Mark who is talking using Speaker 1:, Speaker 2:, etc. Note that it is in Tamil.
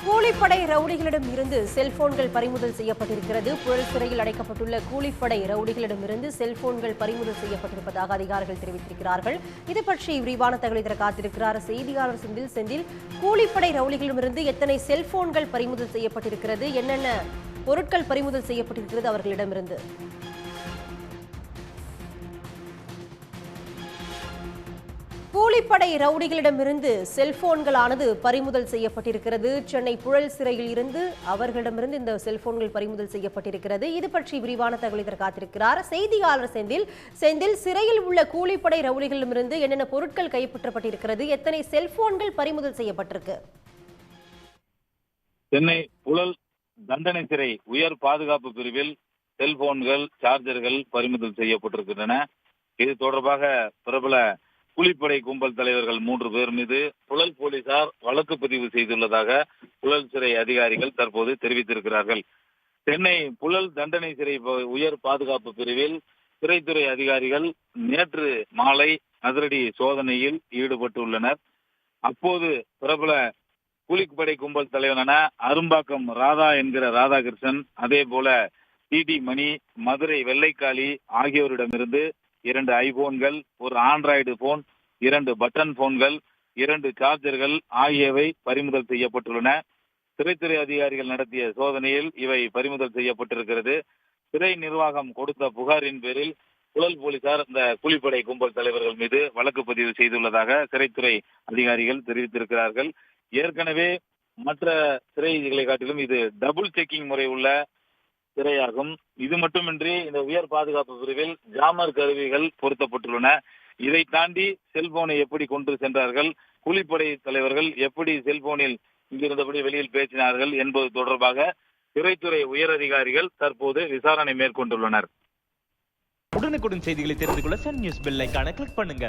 Speaker 1: கூலிப்படை ரவுடிகளிடம் இருந்து செல்போன்கள் பறிமுதல் செய்யப்பட்டிருக்கிறது. புழல் சிறையில் அடைக்கப்பட்டுள்ள கூலிப்படை ரவுடிகளிடம் இருந்து செல்போன்கள் பறிமுதல் செய்யப்பட்டிருப்பதாக அதிகாரிகள் தெரிவித்திருக்கிறார்கள். இது பற்றி விரிவான தகவலை தர காத்திருக்கிறார் செய்தியாளர் செந்தில். கூலிப்படை ரவுடிகளிடமிருந்து எத்தனை செல்போன்கள் பறிமுதல் செய்யப்பட்டிருக்கிறது, என்னென்ன பொருட்கள் பறிமுதல் செய்யப்பட்டிருக்கிறது அவர்களிடமிருந்து? கூலிப்படை ரவுடிகளிடமிருந்து செல்போன்களானது பறிமுதல் செய்யப்பட்டிருக்கிறது. சென்னை புழல் சிறையில் இருந்து அவர்களிடமிருந்து இந்த செல்போன்கள் பறிமுதல் செய்யப்பட்டிருக்கிறது. இது பற்றி விரிவான தகவலை தர காத்திருக்கிறார் செய்தியாளர் செந்தில். சிறையில் உள்ள கூலிப்படை ரவுடிகளிடமிருந்து என்னென்ன பொருட்கள் கைப்பற்றப்பட்டிருக்கிறது, எத்தனை செல்போன்கள் பறிமுதல் செய்யப்பட்டிருக்கு?
Speaker 2: சென்னை புழல் தண்டனை சிறை உயர் பாதுகாப்பு பிரிவில் செல்போன்கள், சார்ஜர்கள் பறிமுதல் செய்யப்பட்டிருக்கின்றன. இது தொடர்பாக பிரபல கூலிப்படை கும்பல் தலைவர்கள் 3 பேர் மீது புழல் போலீசார் வழக்கு பதிவு செய்துள்ளதாக புழல் சிறை அதிகாரிகள் தற்போது தெரிவித்திருக்கிறார்கள். சென்னை புழல் தண்டனை சிறை உயர் பாதுகாப்பு பிரிவில் சிறைத்துறை அதிகாரிகள் நேற்று மாலை அதிரடி சோதனையில் ஈடுபட்டுள்ளனர். அப்போது பிரபல கூலிப்படை கும்பல் தலைவனான அரும்பாக்கம் ராதா என்கிற ராதாகிருஷ்ணன், அதே போல டிடி மணி, மதுரை வெள்ளைக்காளி ஆகியோரிடமிருந்து 2 ஐபோன்கள், ஒரு ஆண்ட்ராய்டு போன், 2 பட்டன் போன்கள், 2 சார்ஜர்கள் ஆகியவை பறிமுதல் செய்யப்பட்டுள்ளன. சிறைத்துறை அதிகாரிகள் நடத்திய சோதனையில் இவை பறிமுதல் செய்யப்பட்டிருக்கிறது. சிறை நிர்வாகம் கொடுத்த புகாரின் பேரில் புழல் போலீசார் இந்த கூலிப்படை கும்பல் தலைவர்கள் மீது வழக்கு பதிவு செய்துள்ளதாக சிறைத்துறை அதிகாரிகள் தெரிவித்திருக்கிறார்கள். ஏற்கனவே மற்ற சிறைகளை காட்டிலும் இது டபுள் செக்கிங் முறை உள்ள சிறையாகும். இது மட்டுமின்றி இந்த உயர் பாதுகாப்பு பிரிவில் ஜாமர் கருவிகள் பொருத்தப்பட்டுள்ளன. இதை தாண்டி செல்போனை எப்படி கொண்டு சென்றார்கள், கூலிப்படை தலைவர்கள் எப்படி செல்போனில் இங்கிருந்தபடி வெளியில் பேசினார்கள் என்பது தொடர்பாக சிறைத்துறை உயர் அதிகாரிகள் தற்போது விசாரணை மேற்கொண்டுள்ளனர்.
Speaker 3: உடனுக்குடன் செய்திகளை தெரிந்து கொள்ள சன் நியூஸ் பெல் ஐகானை கிளிக் பண்ணுங்க.